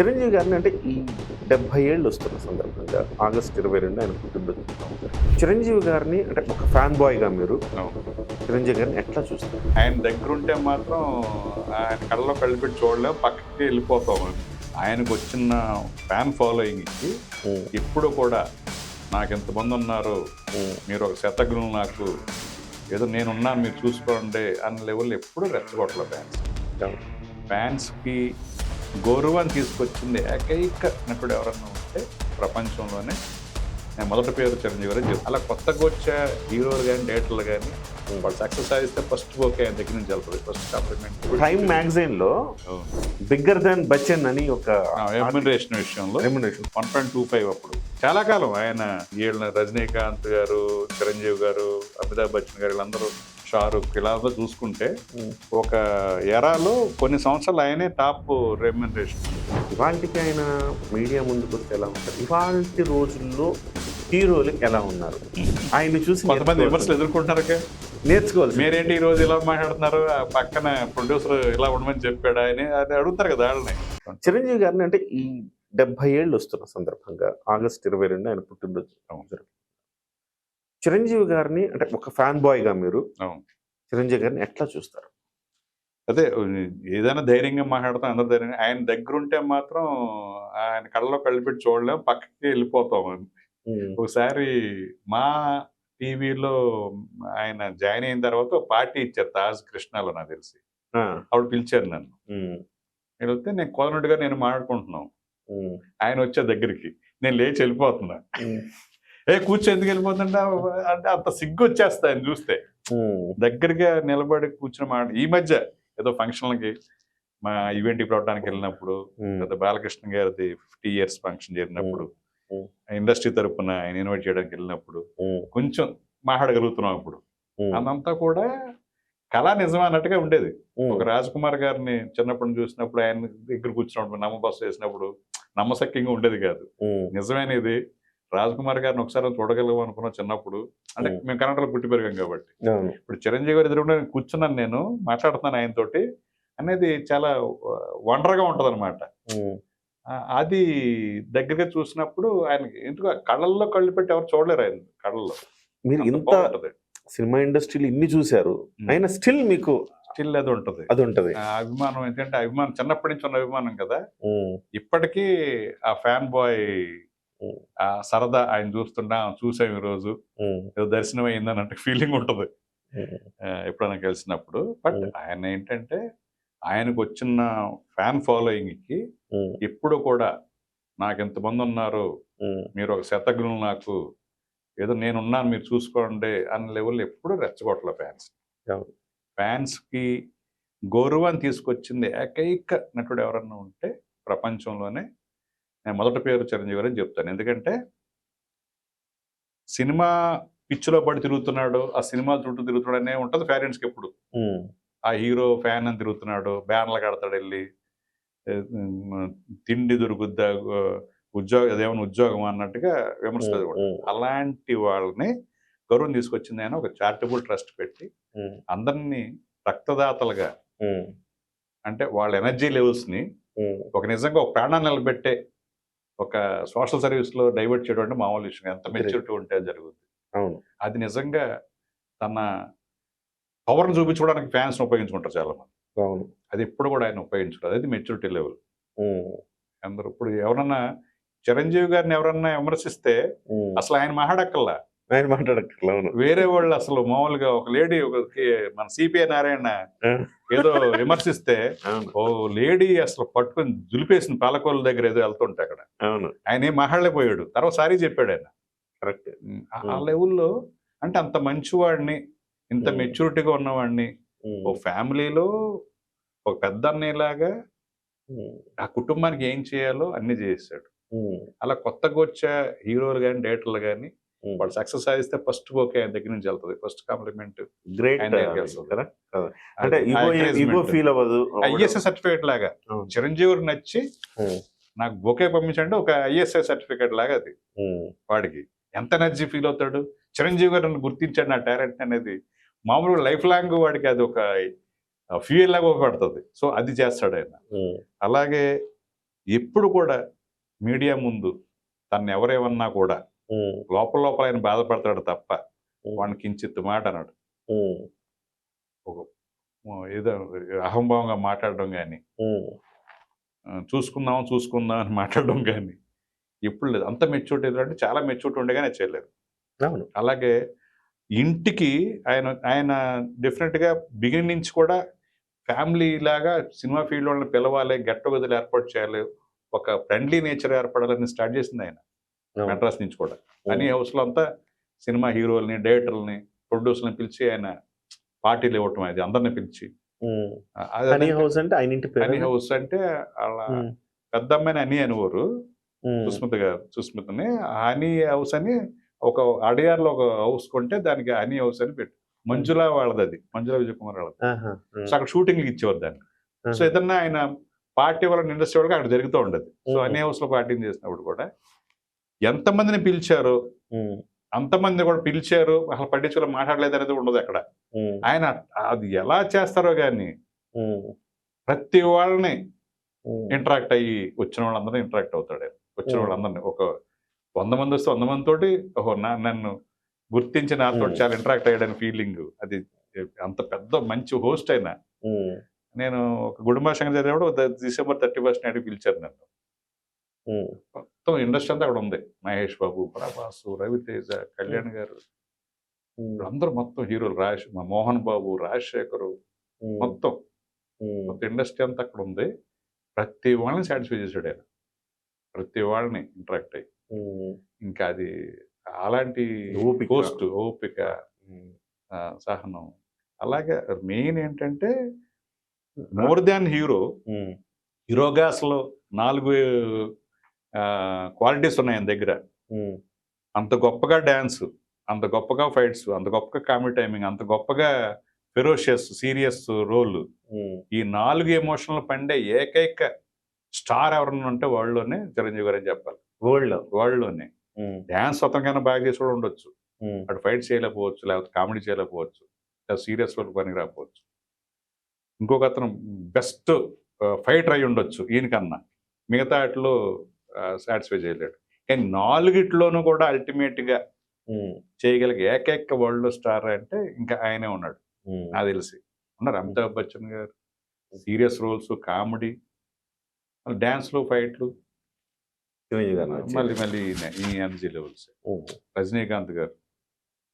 చిరంజీవి గారిని అంటే ఈ 70 ఏళ్ళు వస్తున్న సందర్భంగా ఆగస్టు 22 ఆయన పుట్టినరోజు. చిరంజీవి గారిని అంటే ఒక ఫ్యాన్ బాయ్గా మీరు చిరంజీవి గారిని ఎట్లా చూస్తారు? ఆయన దగ్గరుంటే మాత్రం ఆయన కళ్ళలో కళ్ళు పెట్టి చూడలేము, పక్కకి వెళ్ళిపోతాము. ఆయనకు వచ్చిన ఫ్యాన్ ఫాలోయింగ్కి ఇప్పుడు కూడా నాకు ఎంతమంది ఉన్నారు, మీరు ఒక శతజ్ఞులు, నాకు ఏదో నేనున్నాను మీరు చూసుకోండి అన్న లెవెల్ ఎప్పుడు రెచ్చగొట్టలేదు. ఫ్యాన్స్కి గౌరవాన్ని తీసుకొచ్చింది ఏకైక నటుడు ఎవరన్నా ఉంటే ప్రపంచంలోనే నేను మొదటి పేరు చిరంజీవి గారు చెప్పి, అలా కొత్తగా వచ్చే హీరోలు కానీ డేటర్లు కానీ వాళ్ళు సక్సెస్ సాధిస్తే ఫస్ట్ ఓకే ఆయన దగ్గర నుంచి వెళ్తుంది. ఫస్ట్ కాంప్లిమెంట్ టైమ్ మ్యాగజైన్ లో బిగ్గర్ దాన్ బచ్చన్ అని ఒక రెమ్యునరేషన్ విషయంలో 1.25 అప్పుడు చాలా కాలం ఆయన రజనీకాంత్ గారు, చిరంజీవి గారు, అమితాబ్ బచ్చన్ గారు, వీళ్ళందరూ, షారుఖ్, ఇలా చూసుకుంటే ఒక ఎరాలో కొన్ని సంవత్సరాలు ఆయనే టాప్ రెమ్యునరేషన్. ఇవాళకి ఆయన మీడియా ముందుకు వస్తే ఎలా ఉంటారు? ఇవాళ రోజుల్లో హీరోలు ఎలా ఉన్నారు? ఆయన చూసి కొంతమంది విమర్శలు ఎదుర్కొంటారు. నేర్చుకోవాలి. మీరేంటి ఈ రోజు ఇలా మాట్లాడుతున్నారు, పక్కన ప్రొడ్యూసర్ ఇలా ఉండమని చెప్పాడు ఆయన, అది అడుగుతారు కదా వాళ్ళని. చిరంజీవి గారిని అంటే ఈ 70 ఏళ్ళు వస్తున్న సందర్భంగా ఆగస్టు 22 ఆయన పుట్టినరోజు. చిరంజీవి గారిని అంటే ఒక ఫ్యాన్ బాయ్గా మీరు చిరంజీవి గారిని ఎట్లా చూస్తారు? అదే ఏదైనా ధైర్యంగా మాట్లాడతాం, అందరు ధైర్యంగా. ఆయన దగ్గరుంటే మాత్రం ఆయన కళ్ళలో కళ్ళు పెట్టి చూడలేము, పక్కకి వెళ్ళిపోతాం. ఒకసారి మా టీవీలో ఆయన జాయిన్ అయిన తర్వాత పార్టీ ఇచ్చారు తాజ్ కృష్ణాలో, నాకు తెలిసి. ఆవిడ పిలిచారు నన్ను. వెళ్తే నేను కోదనట్టుగా నేను మాట్లాడుకుంటున్నాం, ఆయన వచ్చే దగ్గరికి నేను లేచి వెళ్ళిపోతున్నా. కూర్చో ఎందుకు వెళ్ళిపోతుంటే అంటే అంత సిగ్గు వచ్చేస్తా ఆయన చూస్తే. దగ్గరగా నిలబడి కూర్చుని ఈ మధ్య ఏదో ఫంక్షన్లకి మా ఈవెంట్కి రావడానికి వెళ్ళినప్పుడు, లేదా బాలకృష్ణ గారిది 50 years ఫంక్షన్ జరిగినప్పుడు, ఇండస్ట్రీ తరపున ఆయన ఇన్వైట్ చేయడానికి వెళ్ళినప్పుడు కొంచెం మాట్లాడగలుగుతున్నాం. అప్పుడు అదంతా కూడా కళా నిజం అన్నట్టుగా ఉండేది. ఒక రాజ్ కుమార్ గారిని చిన్నప్పుడు చూసినప్పుడు, ఆయన దగ్గర కూర్చున్నప్పుడు, నమ్మ బస్సు వేసినప్పుడు నమ్మశక్యంగా ఉండేది కాదు. నిజమైనది రాజ్ కుమార్ గారిని ఒకసారి చూడగలము అనుకున్నాం చిన్నప్పుడు. అంటే మేము కన్నడలో పుట్టి పెరిగాం కాబట్టి. ఇప్పుడు చిరంజీవి గారి ఎదురుగా కూర్చున్నాను, నేను మాట్లాడుతున్నాను ఆయనతోటి అనేది చాలా వండర్గా ఉంటది అనమాట. అది దగ్గరగా చూసినప్పుడు ఆయనకి ఎందుకు కళ్ళల్లో కళ్ళు పెట్టి ఎవరు చూడలేరు ఆయన కళ్ళల్లో. మీరు ఇంత సినిమా ఇండస్ట్రీలో ఇన్ని చూశారు, అయినా స్టిల్ మీకు స్టిల్ అది ఉంటది అభిమానం. ఎందుకంటే అభిమానం చిన్నప్పటి నుంచి ఉన్న అభిమానం కదా. ఇప్పటికీ ఆ ఫ్యాన్ బాయ్ ఆ సరదా ఆయన చూసాం ఈ రోజు ఏదో దర్శనం అయిందని అంటే ఫీలింగ్ ఉంటుంది ఎప్పుడైనా కలిసినప్పుడు. బట్ ఆయన ఏంటంటే ఆయనకు వచ్చిన ఫ్యాన్ ఫాలోయింగ్కి ఇప్పుడు కూడా నాకు ఎంతమంది ఉన్నారు, మీరు ఒక శతజ్ఞులు, నాకు ఏదో నేనున్నాను మీరు చూసుకోండి అన్న లెవెల్ ఎప్పుడు రెచ్చగొట్టలేదు. ఫ్యాన్స్కి గౌరవాన్ని తీసుకొచ్చింది ఏకైక నటుడు ఎవరన్నా ఉంటే ప్రపంచంలోనే నేను మొదటి పేరు చిరంజీవి గారు అని చెప్తాను. ఎందుకంటే సినిమా పిచ్చిలో పడి తిరుగుతున్నాడు, ఆ సినిమా చుట్టూ తిరుగుతున్నాడనే ఉంటుంది పేరెంట్స్కి. ఎప్పుడు ఆ హీరో ఫ్యాన్ అని తిరుగుతున్నాడు, బ్యానర్లు కడతాడు, వెళ్ళి తిండి దొరుకుద్దా, అదేమన్నా ఉద్యోగం అన్నట్టుగా విమర్శలు. అలాంటి వాళ్ళని గౌరవం తీసుకొచ్చింది ఆయన ఒక చారిటబుల్ ట్రస్ట్ పెట్టి అందరినీ రక్తదాతలుగా, అంటే వాళ్ళ ఎనర్జీ లెవెల్స్ని ఒక నిజంగా ఒక ప్రాణాన్ని నిలబెట్టే ఒక సోషల్ సర్వీస్లో డైవర్ట్ చేయడం అంటే మామూలు విషయం. ఎంత మెచ్యూరిటీ ఉంటే జరుగుతుంది. అది నిజంగా తన పవర్ని చూపించుకోవడానికి ఫ్యాన్స్ ఉపయోగించుకుంటారు చాలా మంది. అది ఎప్పుడు కూడా ఆయన ఉపయోగించుకోరు. అది మెచ్యూరిటీ లెవెల్. అందరూ ఇప్పుడు ఎవరన్నా చిరంజీవి గారిని ఎవరన్నా విమర్శిస్తే అసలు ఆయన మాట్లాడక్కర్లా, వేరే వాళ్ళు అసలు మామూలుగా ఒక లేడీ, మన సిపిఐ నారాయణ ఏదో విమర్శిస్తే ఓ లేడీ అసలు పట్టుకొని దులిపేసిన పాలకోళ్ళ దగ్గర ఏదో వెళ్తుంటే అక్కడ ఆయన ఏం మాట్లాడలేకపోయాడు. తర్వాత సారీ చెప్పాడు ఆయన. కరెక్ట్. ఆ లెవెల్లో అంటే అంత మంచివాడిని, ఇంత మెచ్యూరిటీగా ఉన్నవాడిని, ఓ ఫ్యామిలీలో ఒక పెద్ద అన్నయ్యలాగా ఆ కుటుంబానికి ఏం చేయాలో అన్ని చేసాడు. అలా కొత్తగా వచ్చే హీరోలు కానీ డేటర్లు కానీ వాళ్ళు సక్సెస్ సాధిస్తే ఫస్ట్ ఓకే ఆయన దగ్గర నుంచి వెళ్తుంది. ఫస్ట్ కాంప్లిమెంట్ ఐఎస్ఐ సర్టిఫికేట్ లాగా. చిరంజీవి నచ్చి నాకు బొకే పంపించండి ఒక ఐఎస్ఐ సర్టిఫికేట్ లాగా అది. వాడికి ఎంత ఎనర్జీ ఫీల్ అవుతాడు, చిరంజీవి గారు నన్ను గుర్తించాడు నా టాలెంట్ అనేది. మామూలుగా లైఫ్ లాంగ్ వాడికి అది ఒక ఫ్యూయల్ లాగా ఉపయోగపడుతుంది. సో అది చేస్తాడు ఆయన. అలాగే ఎప్పుడు కూడా మీడియా ముందు తను ఎవరేమన్నా కూడా లోపల లోపల ఆయన బాధపడతాడు తప్ప వాడిని కించిత్ మాట అన్నాడు. ఒక ఏదో అహంభావంగా మాట్లాడడం కానీ, చూసుకుందాం అని మాట్లాడడం కానీ ఎప్పుడు లేదు. అంత మెచ్యూరిటీ అంటే చాలా మెచ్యూరిటీ ఉండగానే చేయలేదు. అవును. అలాగే ఇంటికి ఆయన డెఫినెట్గా బిగినింగ్ నుంచి కూడా ఫ్యామిలీ లాగా సినిమా ఫీల్డ్ వాళ్ళని పిలవాలి, గెట్ టుగెదర్ ఏర్పాటు చేయాలి, ఒక ఫ్రెండ్లీ నేచర్ ఏర్పడాలని స్టార్ట్ చేసింది ఆయన మెడ్రాస్ నుంచి కూడా. అని హౌస్లో అంతా సినిమా హీరోల్ని, డైరెక్టర్లని, ప్రొడ్యూసర్ని పిలిచి ఆయన పార్టీలు ఇవ్వటం, అది అందరిని పిలిచి. హనీ హౌస్ అంటే ఆయన ఇంటి పేరు. హనీ హౌస్ అంటే వాళ్ళ పెద్ద అమ్మాయిని అని అనేవారు, సుస్మితని. హనీ హౌస్ అని ఒక అడయార్లో ఒక హౌస్ కొంటే దానికి హనీ హౌస్ అని పెట్టి, మంజుల వాళ్ళది, అది మంజుల విజయ్ కుమార్ వాళ్ళది. సో అక్కడ షూటింగ్లు ఇచ్చేవారు దాన్ని. సో ఏదన్నా ఆయన పార్టీ వాళ్ళని ఇండస్ట్రీ వాళ్ళకి అక్కడ జరుగుతూ ఉండదు. సో హనీ హౌస్ లో పార్టీని చేసినప్పుడు కూడా ఎంతమందిని పిలిచారు, అంతమంది కూడా పిలిచారు, అసలు పట్టించుకోవాలి, మాట్లాడలేదు అనేది ఉండదు అక్కడ. ఆయన అది ఎలా చేస్తారో కానీ ప్రతి వాళ్ళని ఇంటరాక్ట్ అయ్యి వచ్చిన వాళ్ళందరూ ఇంటరాక్ట్ అవుతాడు. వచ్చిన వాళ్ళందరినీ ఒక 100 మంది వస్తే 100 మందితోటి ఓహో నన్ను గుర్తించి నాతో చాలా ఇంటరాక్ట్ అయ్యాడని ఫీలింగ్. అది అంత పెద్ద మంచి హోస్ట్ అయినా. నేను ఒక గుడుంబా సంగతి చదివినప్పుడు December 31st నాటికి పిలిచారు నన్ను. మొత్తం ఇండస్ట్రీ అంతా అక్కడ ఉంది. మహేష్ బాబు, ప్రభాస్, రవితేజ, కళ్యాణ్ గారు, అందరూ మొత్తం హీరోలు, మోహన్ బాబు, రాజశేఖరు, మొత్తం ఇండస్ట్రీ అంతా అక్కడ ఉంది. ప్రతి వాళ్ళని సాటిస్ఫై చేశాడు ఆయన, ప్రతి వాళ్ళని ఇంటరాక్ట్ అయ్యి. ఇంకా అది అలాంటి పోస్ట్, ఓపిక, సహనం. అలాగే మెయిన్ ఏంటంటే మోర్ దాన్ హీరోగా అసలు 4 క్వాలిటీస్ ఉన్నాయి ఆయన దగ్గర. అంత గొప్పగా డాన్స్, అంత గొప్పగా ఫైట్స్, అంత గొప్పగా కామెడీ టైమింగ్, అంత గొప్పగా ఫెరోషియస్ సీరియస్ రోల్. ఈ 4 ఎమోషనల్ పండే ఏకైక స్టార్ ఎవరన్నా ఉంటే వరల్డ్లోనే చిరంజీవి గారు అని చెప్పాలి. వరల్డ్లోనే డాన్స్ స్వతంగా బాగా చేసి కూడా ఉండొచ్చు, అటు ఫైట్ చేయలేకపోవచ్చు, లేకపోతే కామెడీ చేయలేకపోవచ్చు, లేదా సీరియస్ రోల్ పనికి రాకపోవచ్చు. ఇంకొక అతను బెస్ట్ ఫైటర్ అయి ఉండొచ్చు ఈయనకన్నా, మిగతా వాటిలో సాటిస్ఫై చేయలేడు. కానీ 4 కూడా అల్టిమేట్గా చేయగలిగే ఏకైక వరల్డ్ స్టార్ అంటే ఇంకా ఆయనే ఉన్నాడు నాకు తెలిసి. ఉన్నారు అమితాబ్ బచ్చన్ గారు, సీరియస్ రోల్స్, కామెడీ, డ్యాన్స్లు, ఫైట్లు, మళ్ళీ ఈ ఎనర్జీ లెవెల్స్. రజనీకాంత్ గారు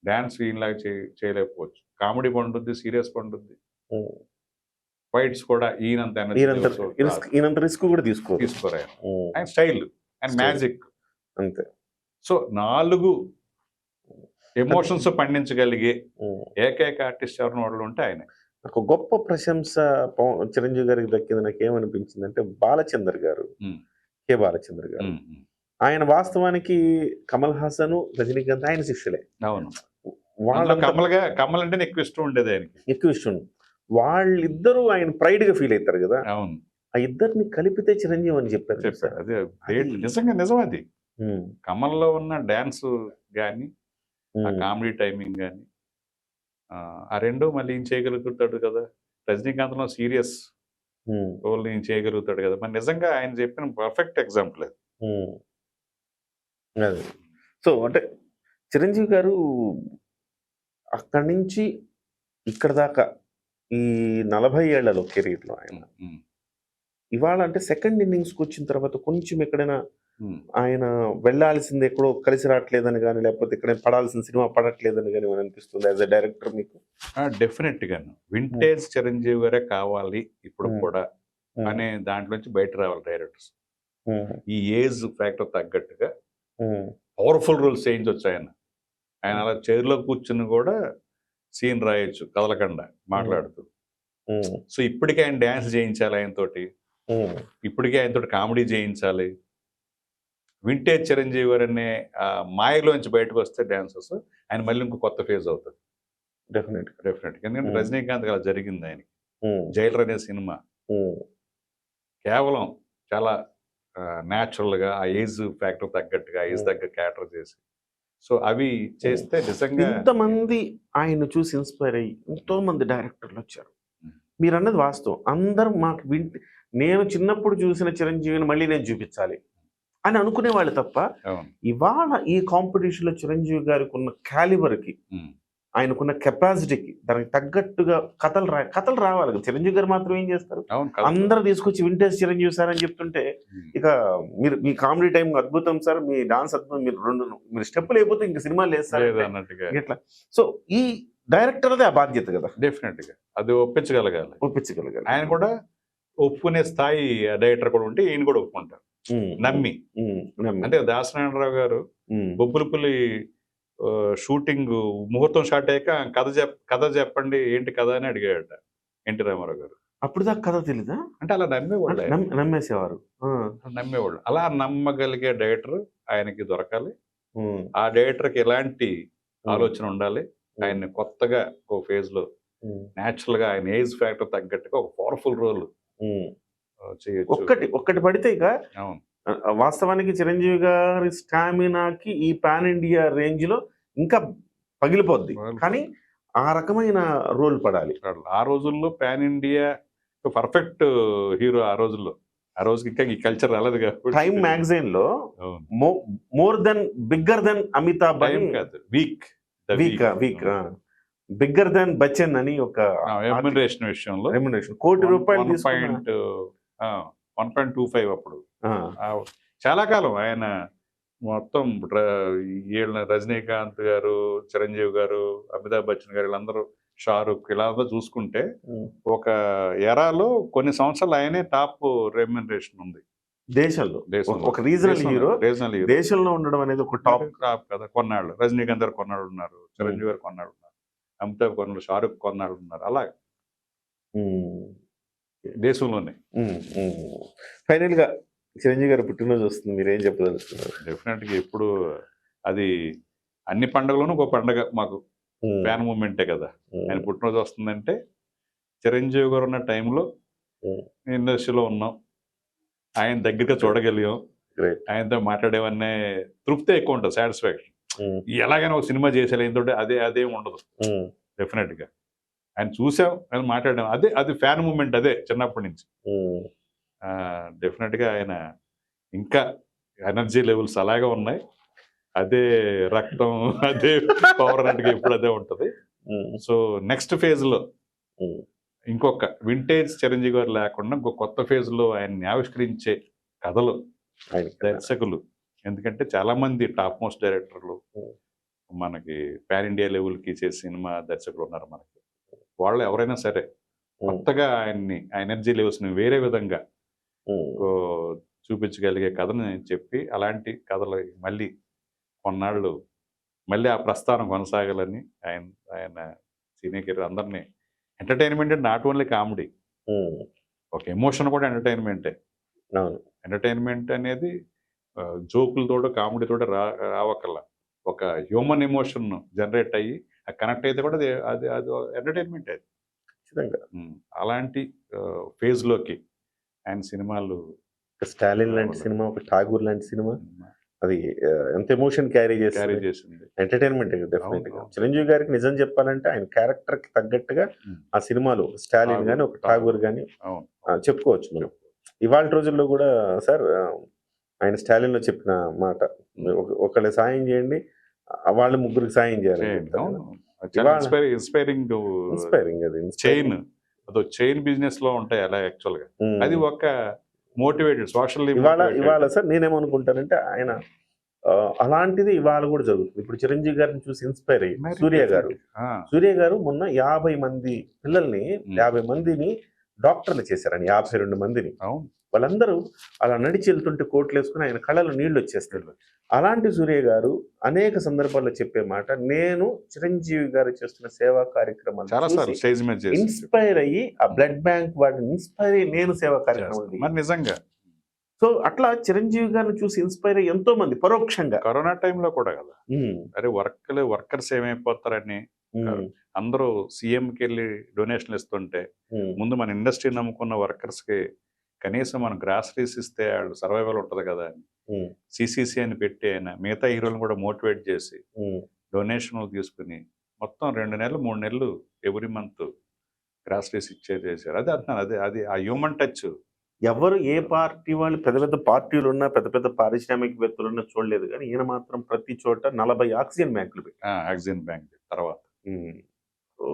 డ్యాన్స్ ఈయనలాగా చేయలేకపోవచ్చు, కామెడీ పండుద్ది, సీరియస్ పండుద్ది, ఫైట్స్ కూడా ఈయనంత రిస్క్ కూడా తీసుకోరు. ఆయన స్టైల్ అండ్ మ్యాజిక్ అంతే. సో 4 ఎమోషన్స్ పండించగలిగే ఏకైక ఆర్టిస్ట్ ఎవరిని వాళ్ళు ఉంటే ఆయన. నాకు గొప్ప ప్రశంస చిరంజీవి గారికి దక్కింది. నాకు ఏమనిపించింది అంటే బాలచందర్ గారు, కె బాలచందర్ గారు, ఆయన వాస్తవానికి కమల్ హాసన్, రజనీకాంత్ ఆయన శిష్యులే. అవును, కమల్ అంటే ఎక్కువ ఇష్టం ఉండేది, ఆయనకి ఎక్కువ ఇష్టం. వాళ్ళిద్దరూ ఆయన ప్రైడ్ గా ఫీల్ అవుతారు కదా. అవును, ఆ ఇద్దరిని కలిపితే చిరంజీవి అని చెప్పారు. అదే నిజంగా నిజం. అది కమల్లో ఉన్న డాన్స్ కానీ, ఆ కామెడీ టైమింగ్ కానీ, ఆ 2 మళ్ళీ ఈయన చేయగలుగుతాడు కదా. రజనీకాంత్ లో సీరియస్ రోల్ ఈయన చేయగలుగుతాడు కదా. మరి నిజంగా ఆయన చెప్పిన పర్ఫెక్ట్ ఎగ్జాంపుల్ అది. సో అంటే చిరంజీవి గారు అక్కడి నుంచి ఇక్కడ దాకా ఈ 40 ఏళ్లలో కెరీర్లో ఆయన ఇవాళ అంటే సెకండ్ ఇన్నింగ్స్కి వచ్చిన తర్వాత కొంచెం ఎక్కడైనా ఆయన వెళ్ళాల్సింది ఎక్కడో కలిసి రావట్లేదని కానీ, లేకపోతే ఎక్కడైనా పడాల్సిన సినిమా పడట్లేదని కానీ అని అనిపిస్తుంది యాజ్ ఎ డైరెక్టర్ మీకు? డెఫినెట్ గాను వింటేజ్ చిరంజీవి గారే కావాలి ఇప్పుడు కూడా అనే దాంట్లోంచి బయట రావాలి డైరెక్టర్స్. ఈ ఏజ్ ఫ్యాక్టర్ తగ్గట్టుగా పవర్ఫుల్ రోల్స్ చేయించవచ్చు ఆయన. అలా చైర్లో కూర్చుని కూడా సీన్ రాయొచ్చు కదలకుండా మాట్లాడుతూ. సో ఇప్పటికే ఆయన డ్యాన్స్ చేయించాలి ఆయనతోటి, ఇప్పటికే ఆయనతోటి కామెడీ చేయించాలి. వింటేజ్ చిరంజీవి గారు అనే మాయలోంచి బయటకు వస్తే డాన్సర్స్ ఆయన మళ్ళీ ఇంకో కొత్త ఫేజ్ అవుతుంది. డెఫినెట్. ఎందుకంటే రజనీకాంత్ అలా జరిగింది ఆయనకి. జైలర్ అనే సినిమా కేవలం చాలా న్యాచురల్గా ఆ ఏజ్ ఫ్యాక్టర్ తగ్గట్టుగా ఏజ్ తగ్గ క్యారెక్టర్ చేసి, సో అవి చేస్తే నిజంగా ఇంతమంది ఆయన చూసి ఇన్స్పైర్ అయ్యి ఎంతో మంది డైరెక్టర్లు వచ్చారు. మీరు అన్నది వాస్తవం. అందరూ మాకు నేను చిన్నప్పుడు చూసిన చిరంజీవిని మళ్ళీ నేను చూపించాలి అని అనుకునేవాళ్ళు తప్ప అవును. ఇవాళ ఈ కాంపిటీషన్లో చిరంజీవి గారికి ఉన్న క్యాలిబర్కి ఉమ్. ఆయనకున్న కెపాసిటీకి దానికి తగ్గట్టుగా కథలు రావాలి కదా. చిరంజీవి గారు మాత్రం ఏం చేస్తారు, అవును కదా. అందరూ తీసుకొచ్చి వింటేజ్ చిరంజీవి సార్ అని చెప్తుంటే ఇక మీ కామెడీ టైం అద్భుతం సార్, మీ డాన్స్ అద్భుతం, మీరు స్టెప్పులు అయిపోతే ఇంక సినిమా లేదు సార్ లేదు అన్నట్టుగా ఇట్లా. సో ఈ డైరెక్టర్దే ఆ బాధ్యత కదా, డెఫినెట్ గా అది ఒప్పించగలగాలి. ఒప్పించగలగాలి. ఆయన కూడా ఒప్పుకునే స్థాయి డైరెక్టర్ కూడా ఉంటే ఈయన కూడా ఒప్పుకుంటారు నమ్మి. అంటే దాసనారాయణరావు గారు బొబ్బులపల్లి షూటింగ్ ముహూర్తం స్టార్ట్ అయ్యాక కథ చెప్పండి ఏంటి కథ అని అడిగాడట ఎన్టీ రామారావు గారు. అప్పుడు దాకా కథ తెలీదా? అంటే అలా నమ్మేవాళ్ళు నమ్మేసేవారు. నమ్మేవాళ్ళు. అలా నమ్మగలిగే డైరెక్టర్ ఆయనకి దొరకాలి. ఆ డైరెక్టర్కి ఎలాంటి ఆలోచన ఉండాలి, ఆయన్ని కొత్తగా ఒక ఫేజ్ లో న్యాచురల్ గా ఆయన ఏజ్ ఫ్యాక్టర్ తగ్గట్టుగా ఒక పవర్ఫుల్ రోల్ చేయొచ్చు. ఒక్కటి పడితే ఇక అవును. వాస్తవానికి చిరంజీవి గారి స్టామినాకి ఈ పాన్ ఇండియా రేంజ్ లో ఇంకా పగిలిపోద్ది, కానీ ఆ రకమైన రోల్ పడాలి. ఆ రోజుల్లో పాన్ ఇండియా పర్ఫెక్ట్ హీరో. ఆ రోజుకి ఇంకా ఈ కల్చర్ రాలేదు కాబట్టి టైమ్ మ్యాగజైన్ లో more than bigger than Amitabh కాదు, వీక్ బిగ్గర్ దెన్ బచ్చన్ అని ఒక రెమ్యునరేషన్ విషయంలో రెమ్యునరేషన్ ₹1,00,00,000 1.25 అప్పుడు. చాలా కాలం ఆయన మొత్తం రజనీకాంత్ గారు, చిరంజీవి గారు, అమితాబ్ బచ్చన్ గారు, వీళ్ళందరూ, షారుఖ్, ఇలా చూసుకుంటే ఒక ఎరాలో కొన్ని సంవత్సరాలు ఆయనే టాప్ రెమ్యునరేషన్ ఉంది దేశంలో. ఒక రీజనల్ హీరో దేశంలో ఉండడం అనేది ఒక టాప్ కదా. కొన్నాళ్ళు రజనీకాంత్ గారు కొన్నాళ్ళు ఉన్నారు, చిరంజీవి గారు కొన్నాళ్ళు ఉన్నారు, అమితాబ్ కొన్నాళ్ళు, షారుఖ్ కొన్నాళ్ళు ఉన్నారు. అలా దేశంలోనే. ఫైనల్ గా చిరంజీవి గారు పుట్టినరోజు వస్తుంది, మీరేం చెప్పదలుచుకున్నారు? డెఫినెట్ గా ఇప్పుడు అది అన్ని పండుగలోనూ ఒక పండుగ మాకు ఫ్యాన్ మూమెంటే కదా. ఆయన పుట్టినరోజు వస్తుందంటే చిరంజీవి గారు ఉన్న టైంలో ఇండస్ట్రీలో ఉన్నాం, ఆయన దగ్గరగా చూడగలిగాం, ఆయనతో మాట్లాడేవన్నీ తృప్తి ఎక్కువ ఉంటుంది, సాటిస్ఫాక్షన్. ఎలాగైనా ఒక సినిమా చేసేలా అదే ఉండదు. డెఫినెట్ గా ఆయన చూసాం, ఆయన మాట్లాడాం, అది ఫ్యాన్ మూమెంట్. అదే చిన్నప్పటి నుంచి డెఫినెట్ గా ఆయన ఇంకా ఎనర్జీ లెవెల్స్ అలాగే ఉన్నాయి. అదే రక్తం, అదే పవర్ అన్నట్టుగా ఇప్పుడు అదే ఉంటది. సో నెక్స్ట్ ఫేజ్ లో ఇంకొక వింటేజ్ చిరంజీవి గారు లేకుండా ఇంకొక కొత్త ఫేజ్ లో ఆయన్ని ఆవిష్కరించే కథలు, దర్శకులు. ఎందుకంటే చాలా మంది టాప్ మోస్ట్ డైరెక్టర్లు మనకి పాన్ ఇండియా లెవెల్ కి చేసే సినిమా దర్శకులు ఉన్నారు మనకి. వాళ్ళు ఎవరైనా సరే కొత్తగా ఆ ఎనర్జీ లెవెల్స్ ని వేరే విధంగా చూపించగలిగే కథను చెప్పి అలాంటి కథలు మళ్ళీ కొన్నాళ్ళు మళ్ళీ ఆ ప్రస్థానం కొనసాగాలని ఆయన సినీ కెరీర్ అందరినీ ఎంటర్టైన్మెంట్ అంటే నాట్ ఓన్లీ కామెడీ, ఒక ఎమోషన్ కూడా ఎంటర్టైన్మెంటే. ఎంటర్టైన్మెంట్ అనేది జోకులతోటో కామెడీతోటో రావక్కర్లా, ఒక హ్యూమన్ ఎమోషన్ జనరేట్ అయ్యి కనెక్ట్ అయితే కూడా అది ఎంటర్టైన్మెంట్. అది అలాంటి ఫేజ్ లోకి ఆయన సినిమాలు, స్టాలిన్ లాంటి సినిమా, ఒక ఠాగూర్ లాంటి సినిమా, అది ఎంత ఎమోషన్ క్యారీ చేసింది. ఎంటర్టైన్మెంట్ డెఫినెట్ గా. చిరంజీవి గారికి నిజం చెప్పాలంటే ఆయన క్యారెక్టర్ కి తగ్గట్టుగా ఆ సినిమాలు స్టాలిన్ గానీ, ఒక ఠాగూర్ గానీ చెప్పుకోవచ్చు మనం. ఇవాళ రోజుల్లో కూడా సార్ ఆయన స్టాలిన్ లో చెప్పిన మాట, ఒకళ్ళు సాయం చేయండి, వాళ్ళు ముగ్గురికి సాయం చేయాలి. ఇన్స్పైరింగ్ అది చైన్ బిజినెస్ లో ఉంటాయి అలా. యాక్చువల్ గా అది ఒక మోటివేటెడ్ సోషల్. ఇవాళ సార్ నేనేమనుకుంటానంటే ఆయన అలాంటిది ఇవాళ కూడా జరుగుతుంది. ఇప్పుడు చిరంజీవి గారిని చూసి ఇన్స్పైర్ అయ్యి సూర్య గారు మొన్న 50 మంది పిల్లల్ని 50 మందిని డాక్టర్లు చేశారని, 52 మందిని. వాళ్ళందరూ అలా నడిచి వెళ్తుంటే కోట్లు వేసుకుని ఆయన కళ్ళలో నీళ్లు వచ్చేస్తాడు. అలాంటి సూర్య గారు అనేక సందర్భాల్లో చెప్పే మాట, నేను చిరంజీవి గారు చేస్తున్న సేవా కార్యక్రమాలు ఇన్స్పైర్ అయ్యి ఆ బ్లడ్ బ్యాంక్ వాటిని ఇన్స్పైర్ అయ్యి నేను సేవా కార్యక్రమాలు నిజంగా. సో అట్లా చిరంజీవి గారిని చూసి ఇన్స్పైర్ అయ్యి ఎంతో మంది పరోక్షంగా కరోనా టైంలో కూడా కదా, అరే వర్కర్స్ ఏమైపోతారని అందరూ సీఎంకి వెళ్ళి డొనేషన్లు ఇస్తుంటే ముందు మన ఇండస్ట్రీ నమ్ముకున్న వర్కర్స్ కి కనీసం మనం గ్రాసరీస్ ఇస్తే వాళ్ళు సర్వైవల్ ఉంటది కదా అని సిసిసి అని పెట్టి ఆయన మిగతా హీరోలను కూడా మోటివేట్ చేసి డొనేషన్లు తీసుకుని మొత్తం 2 నెలలు 3 నెలలు ఎవ్రీ మంత్ గ్రాసరీస్ చేశారు. అదే అంటున్నాను, అది ఆ హ్యూమన్ టచ్ ఎవరు ఏ పార్టీ వాళ్ళు పెద్ద పెద్ద పార్టీలు ఉన్నా, పెద్ద పెద్ద పారిశ్రామికవేత్తలు ఉన్నా చూడలేదు కానీ ఈయన మాత్రం ప్రతి చోట 40 ఆక్సిజన్ బ్యాంకులు పెట్టారు. ఆక్సిజన్ బ్యాంక్ తర్వాత సో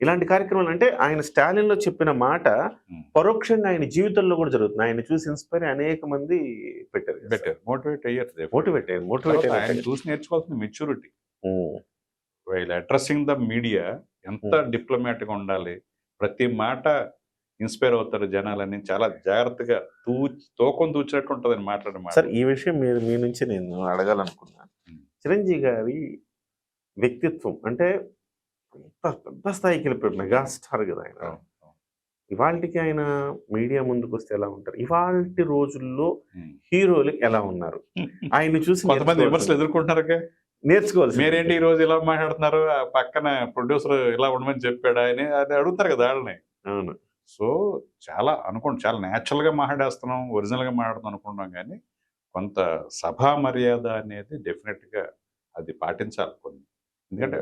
ఇలాంటి కార్యక్రమాలు అంటే ఆయన స్టాలిన్లో చెప్పిన మాట పరోక్షంగా ఆయన జీవితంలో కూడా జరుగుతుంది. ఆయన చూసి ఇన్స్పైర్ అనేక మంది పెట్టారు. మోటివేట్ అయ్యారు. మోటివేట్ ఆయన చూసి నేర్చుకోవాల్సిన maturity. While addressing the media ఎంత డిప్లొమాటిక్ ఉండాలి, ప్రతి మాట ఇన్స్పైర్ అవుతారు జనాలని, చాలా జాగ్రత్తగా తూకం తూచినట్టు ఉంటుంది మాట్లాడే మాట. సార్, ఈ విషయం మీ నుంచి నేను అడగాలనుకున్నాను. చిరంజీవి గారి వ్యక్తిత్వం అంటే పెద్ద స్థాయికి వెళ్ళిపోయాడు, మెగాస్టార్ కదా ఆయన. ఇవాళకి ఆయన మీడియా ముందుకు వస్తే ఎలా ఉంటారు? ఇవాళ రోజుల్లో హీరోలు ఎలా ఉన్నారు? ఆయన చూసి కొంతమంది విమర్శలు ఎదుర్కొంటున్నారు. నేర్చుకోవాలి. మీరేంటి ఈ రోజు ఇలా మాట్లాడుతున్నారు, ఆ పక్కన ప్రొడ్యూసర్ ఇలా ఉండమని చెప్పాడా అని అది అడుగుతారు కదా వాళ్ళని. అవును. సో చాలా చాలా న్యాచురల్ గా మాట్లాడేస్తున్నాం, ఒరిజినల్ గా మాట్లాడుతున్నాం అనుకుంటున్నాం, కానీ కొంత సభా మర్యాద అనేది డెఫినెట్ గా అది పాటించాలి కొన్ని. ఎందుకంటే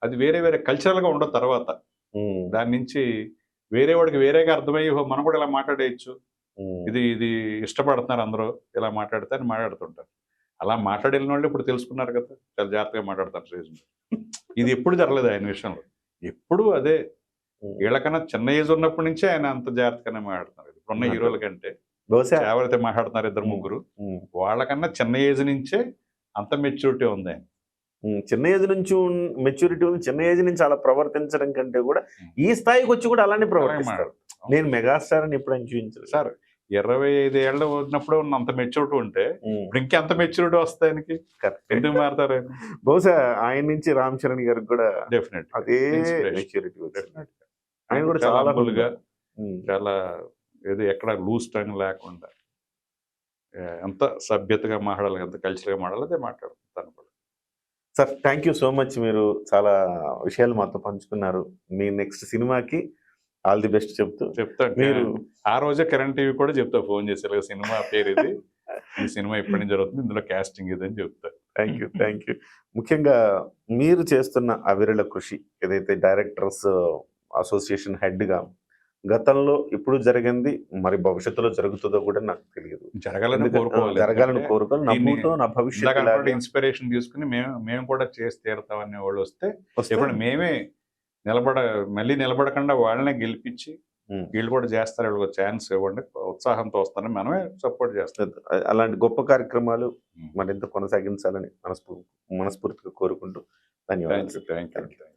అది వేరే కల్చరల్ గా ఉండదు. తర్వాత దాని నుంచి వేరే వాడికి వేరేగా అర్థమయ్యి మనం కూడా ఇలా మాట్లాడేయచ్చు, ఇది ఇష్టపడుతున్నారు అందరూ ఇలా మాట్లాడితే అని మాట్లాడుతుంటారు. అలా మాట్లాడిన వాళ్ళు ఇప్పుడు తెలుసుకున్నారు కదా, చాలా జాగ్రత్తగా మాట్లాడతారు స్టేజ్ మీద. ఇది ఎప్పుడు జరగలేదు ఆయన విషయంలో. ఎప్పుడు అదే వీళ్ళకన్నా చిన్న ఏజ్ ఉన్నప్పటి నుంచే ఆయన అంత జాగ్రత్తగానే మాట్లాడుతున్నారు. ఇప్పుడున్న హీరోల కంటే ఎవరైతే మాట్లాడుతున్నారు 2-3 వాళ్ళకన్నా చిన్న ఏజ్ నుంచే అంత మెచ్యూరిటీ ఉంది ఆయన. చిన్న ఏజ్ నుంచి మెచ్యూరిటీ ఉంది. చిన్న ఏజ్ నుంచి అలా ప్రవర్తించడం కంటే కూడా ఈ స్థాయికి వచ్చి కూడా అలానే ప్రవర్తిస్తారు. నేను మెగాస్టార్ అని ఎప్పుడు చూపించాను సార్. 25 ఏళ్ళు ఉన్నప్పుడు అంత మెచ్యూరిటీ ఉంటే ఇప్పుడు ఇంకెంత మెచ్యూరిటీ వస్తాయి ఆయనకి, ఎందుకు మారుతారు? బహుశా ఆయన నుంచి రామ్ చరణ్ గారికి కూడా డెఫినెట్ అదే మెచ్యూరిటీ వచ్చింది. ఆయన కూడా చాలా హంబుల్గా, చాలా ఏదో ఎక్కడ లూజ్ టంగ్ లేకుండా ఎంత సభ్యతగా మాట్లాడాలి, ఎంత కల్చర్గా మాట్లాడాలి అదే మాట్లాడుతాను కూడా. Sir, thank you so much. మీరు చాలా విషయాలు మాతో పంచుకున్నారు. మీ నెక్స్ట్ సినిమాకి ఆల్ ది బెస్ట్ చెప్తాను. మీరు ఆ రోజే కరెంట్ టీవీ కూడా చెప్తా, ఫోన్ చేసి సినిమా పేరు ఇది, ఈ సినిమా ఎప్పటి నుంచి జరుగుతుంది, ఇందులో కాస్టింగ్ ఇది అని చెప్తా. Thank you. ముఖ్యంగా మీరు చేస్తున్న అవిరళ కృషి ఏదైతే డైరెక్టర్స్ అసోసియేషన్ హెడ్గా గతంలో ఇప్పుడు జరిగింది, మరి భవిష్యత్తులో జరుగుతుందో కూడా నాకు తెలియదు. జరగాలని కోరుకోవాలి. నమ్ముతో నా భవిష్యత్తు ఇన్స్పిరేషన్ తీసుకుని మేము కూడా చేసి తీరుతామనే వాళ్ళు వస్తే ఇప్పుడు మేమే మళ్ళీ నిలబడకుండా వాళ్ళనే గెలిపించి వీళ్ళు కూడా చేస్తారు, వీళ్ళకి ఛాన్స్ ఇవ్వండి, ఉత్సాహంతో వస్తారని మనమే సపోర్ట్ చేస్తాం. అలాంటి గొప్ప కార్యక్రమాలు మరింత కొనసాగించాలని మనస్ఫూర్తిగా కోరుకుంటూ ధన్యవాదాలు. Thank you.